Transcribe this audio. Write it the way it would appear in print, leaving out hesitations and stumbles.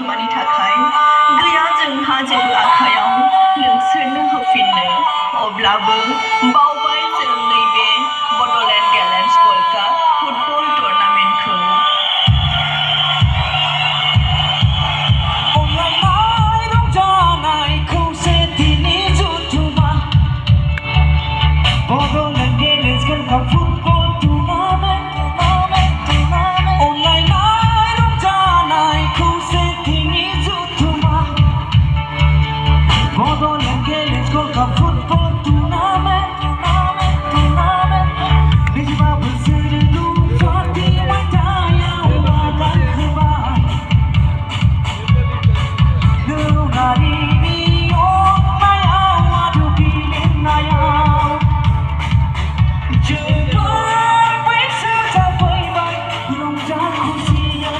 खोमानि थाखाय गैया जोंहा जेबो आखायाव नोंसोरनो होफिननो अब्लाबो बावबाय जों नैबे बड'लेण्ड गेलेन्स गल्ड काप फुटबल टुर्नामेन्टखौ अनलायनाय रंजानाय खौसेथिनि जथुमा बड'लेण्ड गेलेन्स गल्ड काप फुटबल टुर्नामेन्ट अनलायनाय रंजानाय खौसेथिनि जथुमा बड'लेण्ड गेलेन्स गल्ड काप फुटबल टुर्नामेन्ट बेसेबा बोसोर रुंसारि मायथाइयाव आगानहोबाय दोरोङारिनि अननायाव आरो गेलेनायाव जोबोद बैसो जाफैबाय रंजा खुसियै